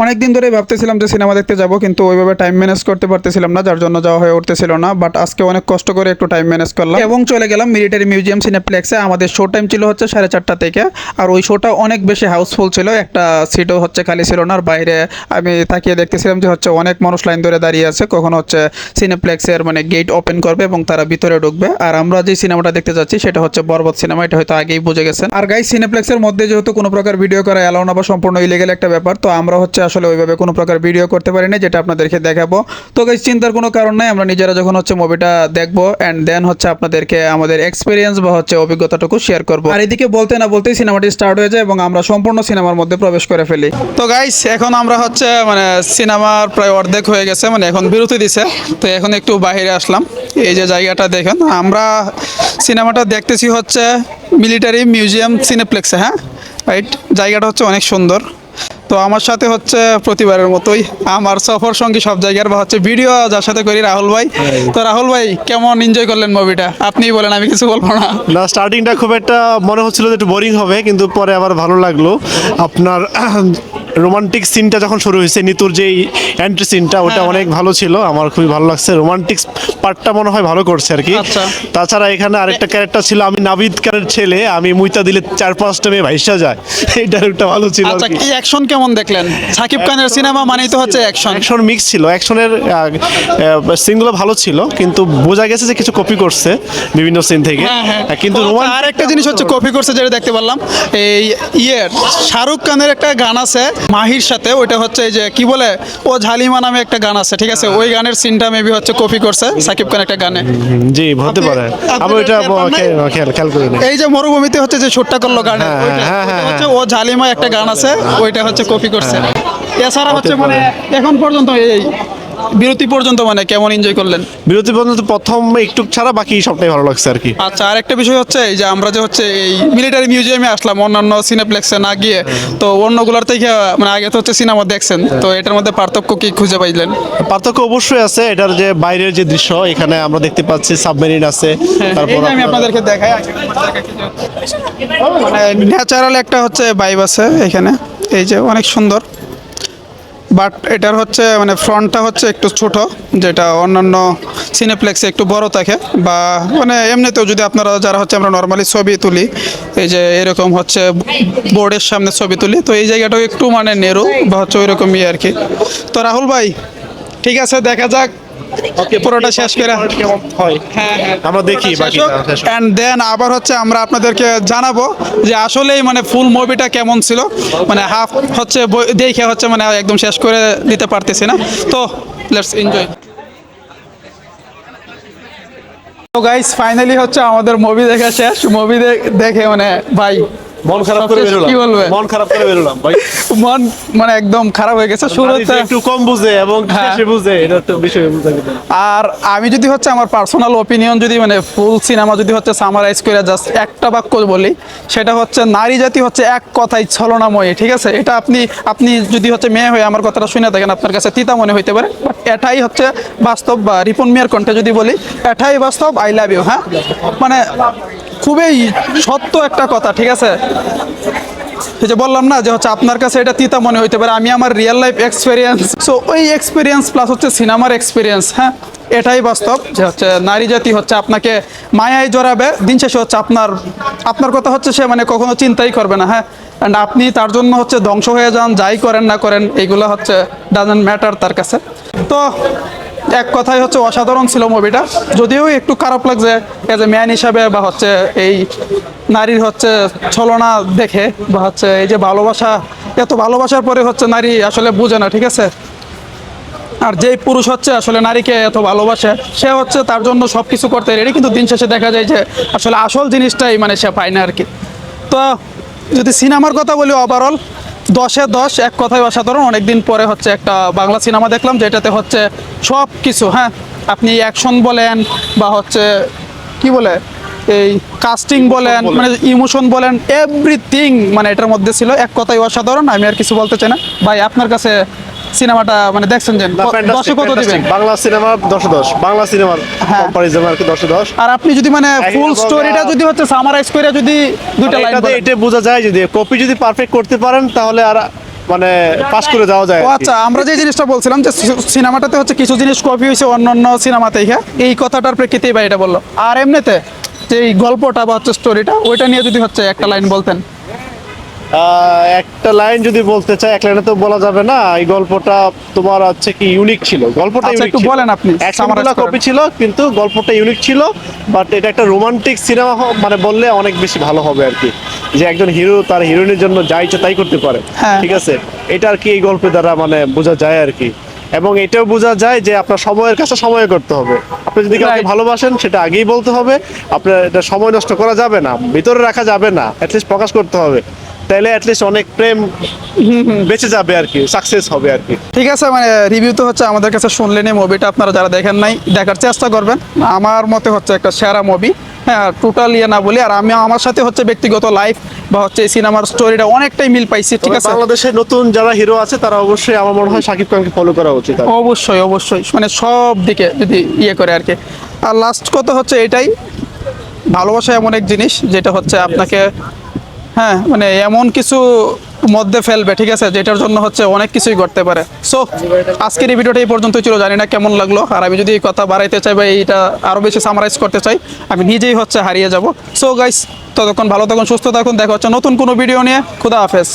অনেকদিন ধরে ভাবতেছিলাম যে সিনেমা দেখতে যাব, কিন্তু ওইভাবে টাইম ম্যানেজ করতে পারতেছিলাম না, যার জন্য যাওয়া হয়ে উঠতেছিল না। বাট আজকে অনেক কষ্ট করে একটু টাইম ম্যানেজ করলাম এবং চলে গেলাম মিলিটারি মিউজিয়াম সিনেপ্লেক্সে। আমাদের শো টাইম ছিল হচ্ছে 4:30 থেকে, আর ওই শোটা অনেক বেশি হাউসফুল ছিল, একটা সিটও হচ্ছে খালি ছিল না। আর বাইরে আমি তাকিয়ে দেখতেছিলাম যে হচ্ছে অনেক মানুষ লাইন ধরে দাঁড়িয়ে আছে, কখন হচ্ছে সিনেপ্লেক্সের মানে গেট ওপেন করবে এবং তারা ভিতরে ঢুকবে। আর আমরা যে সিনেমাটা দেখতে যাচ্ছি সেটা হচ্ছে বরবাদ সিনেমা, এটা হয়তো আগেই বুঝে গেছেন। আর গাইস, সিনেপ্লেক্সের মধ্যে যেহেতু কোনো প্রকার ভিডিও করা অ্যালাউ না বা সম্পূর্ণ ইলিগাল একটা ব্যাপার, তো আমরা হচ্ছে আসলে ওইভাবে কোনো প্রকার ভিডিও করতে পারি না, যেটা আপনাদেরকে দেখাবো। তো গাইস, চিন্তার কোনো কারণ নাই, আমরা নিজেরা যখন হচ্ছে মুভিটা দেখবো অ্যান্ড দেন হচ্ছে আপনাদেরকে আমাদের এক্সপিরিয়েন্স বা হচ্ছে অভিজ্ঞতাটুকু শেয়ার করবো। আর এদিকে বলতে না বলতেই সিনেমাটি স্টার্ট হয়ে যায় এবং আমরা সম্পূর্ণ সিনেমার মধ্যে প্রবেশ করে ফেলি। তো গাইস, এখন আমরা হচ্ছে মানে সিনেমার প্রায় অর্ধেক হয়ে গেছে, মানে এখন বিরতি দিছে, তো এখন একটু বাইরে আসলাম। এই যে জায়গাটা দেখেন, আমরা সিনেমাটা দেখতেছি হচ্ছে মিলিটারি মিউজিয়াম সিনেপ্লেক্সে। হ্যাঁ রাইট, জায়গাটা হচ্ছে অনেক সুন্দর। তো আমার সাথে হচ্ছে প্রতিবারের মতোই আমার সফর সঙ্গী সব জায়গার বা হচ্ছে ভিডিও যার সাথে করি, রাহুল ভাই। তো রাহুল ভাই, কেমন এনজয় করলেন মুভিটা? আপনিই বলেন, আমি কিছু বলবো না। না, স্টার্টিংটা খুব একটা মনে হচ্ছিল যে একটু বোরিং হবে, কিন্তু পরে আবার ভালো লাগলো। আপনার রোমান্টিক সিনটা যখন শুরু হয়েছে, নিতুর যেই এন্ট্রি সিনটা, ওটা অনেক ভালো ছিল, আমার খুবই ভালো লাগছে। রোমান্টিক পার্টটা মনে হয় ভালো করছে আর কি। আচ্ছা। তাছাড়া এখানে আরেকটা ক্যারেক্টার ছিল, আমি নাবিদ খানের ছেলে, আমি মুইতা দিলে 4-5টা মেয়ে ভাইসা যায়, এইটা একটা ভালো ছিল। আচ্ছা, কি অ্যাকশন কেমন দেখলেন? সাকিব খানের সিনেমা মানেই তো হচ্ছে অ্যাকশন। অ্যাকশন মিক্স ছিল, অ্যাকশনের সিনগুলো ভালো ছিল, কিন্তু বোঝা গেছে যে কিছু কপি করছে বিভিন্ন সিন থেকে। কিন্তু আর একটা জিনিস হচ্ছে কপি করছে, যেটা দেখতে পারলাম, এই শাহরুখ খানের একটা গান আছে মাহির সাথে, ওইটা হচ্ছে এই যে কি বলে, ও ঝালিমা নামে একটা গান আছে, ঠিক আছে? ওই গানের সিনটা মেবি হচ্ছে কপি করছে সাকিব খান একটা গানে। জি, হতে পারে। আমি ওইটা খেয়াল করি না। এই যে মরুভূমিতে হচ্ছে যে শুটটা করলো গানে, হচ্ছে ও ঝালিমা একটা গান আছে, ওইটা হচ্ছে কপি করছে। এছাড়া হচ্ছে মানে এখন পর্যন্ত এই বিরতি পর্যন্ত মানে কেমন এনজয় করলেন? বিরতি পর্যন্ত প্রথম একটু ছাড়া বাকি সবটাই ভালো লাগছে আর কি। আচ্ছা, আর একটা বিষয় হচ্ছে এই যে আমরা যে হচ্ছে এই মিলিটারি মিউজিয়ামে আসলাম অন্যান্য সিনেপ্লেক্সে না গিয়ে, তো অন্যগুলোর থেকে মানে আগে তো হচ্ছে সিনেমা দেখছেন, তো এটার মধ্যে পার্থক্য কি খুঁজে পাইলেন? পার্থক্য অবশ্যই আছে। এটার যে বাইরের যে দৃশ্য, এখানে আমরা দেখতে পাচ্ছি সাবমেরিন আছে, এই যে আমি আপনাদেরকে দেখাই, মানে ন্যাচারাল একটা হচ্ছে ভাইব আছে এখানে, এই যে অনেক সুন্দর। বাট এটার হচ্ছে মানে ফ্রন্টটা হচ্ছে একটু ছোট, যেটা অন্যান্য সিনেপ্লেক্সে একটু বড় থাকে। বা মানে এমনিতেও যদি আপনারা যারা হচ্ছে আমরা নর্মালি ছবি তুলি, এই যে এরকম হচ্ছে বোর্ডের সামনে ছবি তুলি, তো এই জায়গাটাও একটু মানে নেরো বা হচ্ছে ওই রকমই আর কি। তো রাহুল ভাই, ঠিক আছে, দেখা যাক পুরোটা শেষ করে কেমন হয় আমরা দেখি বাকি। অ্যান্ড দেন আবার হচ্ছে আমরা আপনাদেরকে জানাবো যে আসলেই মানে ফুল মুভিটা কেমন ছিল। মানে হাফ হচ্ছে দেখে হচ্ছে মানে একদম শেষ করে দিতে পারতেছি না, তো লেটস এনজয়। তো গাইস, ফাইনালি হচ্ছে আমাদের মুভি দেখা শেষ। মুভি দেখে মানে ভাই মন খারাপ করে বেরোলাম। কি বলবে? মন খারাপ করে বেরোলাম ভাই। মন মানে একদম খারাপ হয়ে গেছে শুরুতে। একটু কম বুঝে এবং শেষে বুঝে, এটা তো বিষয় বুঝা গেল। আর আমি যদি হচ্ছে আমার পার্সোনাল ওপিনিয়ন যদি মানে ফুল সিনেমা যদি হচ্ছে সামারাইজ করে জাস্ট একটা বাক্য বলি, সেটা হচ্ছে নারী জাতি হচ্ছে এক কথাই ছলনাময়ী, ঠিক আছে? এটা আপনি যদি হচ্ছে মেয়ে হয়ে আমার কথাটা শুনে থাকেন, আপনার কাছে তিতা মনে হইতে পারে, বাট এটাই হচ্ছে বাস্তব। বা রিপন মিয়ার কণ্ঠে যদি বলি, এটাই বাস্তব। I love you. হ্যাঁ, মানে খুবই সত্য একটা কথা, ঠিক আছে? এই যে বললাম না যে হচ্ছে আপনার কাছে এটা তিতা মনে হইতে পারে, আমি আমার রিয়েল লাইফ এক্সপিরিয়েন্স, সো ওই এক্সপিরিয়েন্স প্লাস হচ্ছে সিনেমার এক্সপিরিয়েন্স, হ্যাঁ, এটাই বাস্তব যে হচ্ছে নারী জাতি হচ্ছে আপনাকে মায়ায় জড়াবে, দিন শেষে হচ্ছে আপনার কথা হচ্ছে সে মানে কখনো চিন্তাই করবে না। হ্যাঁ, অ্যান্ড আপনি তার জন্য হচ্ছে ধ্বংস হয়ে যান, যাই করেন না করেন, এইগুলো হচ্ছে ডাজন্ট ম্যাটার তার কাছে। তো এক কথাই হচ্ছে অসাধারণ ছিল মুভিটা, যদিও একটু খারাপ লাগছে এজ এ ম্যান হিসাবে, বা হচ্ছে এই নারীর হচ্ছে ছলনা দেখে, বা হচ্ছে এই যে ভালোবাসা, এত ভালোবাসার পরে হচ্ছে নারী আসলে বুঝে না, ঠিক আছে? আর যেই পুরুষ হচ্ছে আসলে নারীকে এত ভালোবাসে, সে হচ্ছে তার জন্য সব কিছু করতে রেডি, কিন্তু দিন শেষে দেখা যায় যে আসলে আসল জিনিসটাই মানে সে পায় না আর কি। তো যদি সিনেমার কথা বলি, ওভারঅল 10-এ 10, এক কথায় অসাধারণ। অনেকদিন পরে হচ্ছে একটা বাংলা সিনেমা দেখলাম যেটাতে হচ্ছে সব কিছু, হ্যাঁ, আপনি অ্যাকশন বলেন বা হচ্ছে কি বলে এই কাস্টিং বলেন, মানে ইমোশন বলেন, এভরিথিং মানে এটার মধ্যে ছিল। এক কথায় অসাধারণ, আমি আর কিছু বলতে চাই না। ভাই, আপনার কাছে সিনেমাটা মানে দেখছেন যে 10-এ কত দিবেন? বাংলা সিনেমা 10-এ 10, বাংলা সিনেমার কম্পারিজন আর কি 10-এ 10। আর আপনি যদি মানে ফুল স্টোরিটা যদি হচ্ছে সামারাইজ করে যদি দুইটা লাইন বলেন, এটা বোঝা যায় যদি কপি যদি পারফেক্ট করতে পারেন, তাহলে আর মানে পাস করে যাওয়া যায় ও আর কি। আচ্ছা, আমরা যে জিনিসটা বলছিলাম যে সিনেমাটাতে হচ্ছে কিছু জিনিস কপি হয়েছে অন্য সিনেমাতে, হ্যাঁ, এই কথাটার প্রেক্ষিতেই বা এটা বললো। আর এমনিতে যে এই গল্পটা বা হচ্ছে স্টোরিটা ওইটা নিয়ে যদি হচ্ছে একটা লাইন বলতেন। একটা লাইন যদি বলতে চাই, এক লাইনে তো বলা যাবে না। এই গল্পটা তোমার হচ্ছে কি ইউনিক ছিল, গল্পটা আচ্ছা, ইউনিক একটু ছিল। বলেন আপনি, অ্যাকশনগুলো summarize করেন। কপি ছিল কিন্তু গল্পটা ইউনিক ছিল। বাট এটা একটা রোমান্টিক সিনেমা মানে বললে অনেক বেশি ভালো হবে আর কি, যে একজন হিরো তার হিরোইনের জন্য যা ইচ্ছা তাই করতে পারে। হ্যাঁ। ঠিক আছে, এটা আর কি এই গল্পের দ্বারা মানে বোঝা যায় আর কি। এবং এটাও বোঝা যায় যে আপনার সময়ের কাছে সময় করতে হবে। আপনি যদি কাউকে Right. ভালোবাসেন সেটা আগেই বলতে হবে। আপনার এটা সময় নষ্ট করা যাবে না, ভিতরে রাখা যাবে না, অ্যাটলিস্ট প্রকাশ করতে হবে। তাইলে অ্যাটলিস্ট অনেক প্রেম বেঁচে যাবে আর কি, সাকসেস হবে আর কি। ঠিক আছে, মানে রিভিউ তো হচ্ছে আমাদের কাছে শুনলেন, মুভিটা আপনারা যারা দেখেন নাই দেখার চেষ্টা করবেন। আমার মতে হচ্ছে একটা সেরা মুভি। হ্যাঁ, টোটাল ইয়ে না বলি, আর আমি আমার সাথে হচ্ছে ব্যক্তিগত লাইফ বা হচ্ছে এই সিনেমার স্টোরিটা অনেকটাই মিল পাইছি। ঠিক তবে আছে, বাংলাদেশের নতুন যারা হিরো আছে তারা অবশ্যই আমার মনে হয় শাকিব খানকে ফলো করা উচিত আর কি। অবশ্যই অবশ্যই, মানে সব দিকে যদি ইয়ে করে আর কি। আর লাস্ট কথা হচ্ছে এটাই, ভালোবাসা এমন এক জিনিস যেটা হচ্ছে আপনাকে, হ্যাঁ, মানে এমন কিছু মধ্যে ফেলবে, ঠিক আছে, যেটার জন্য হচ্ছে অনেক কিছুই করতে পারে। সো আজকের এই ভিডিওটা এই পর্যন্তই ছিল, জানি না কেমন লাগলো। আর আমি যদি এই কথা বাড়াইতে চাই বা এইটা আরও বেশি সামারাইজ করতে চাই, আমি নিজেই হচ্ছে হারিয়ে যাব। সো গাইস, ততক্ষণ ভালো থাকুন, সুস্থ থাকুন, দেখা হচ্ছে নতুন কোনো ভিডিও নিয়ে। খুদা হাফেজ।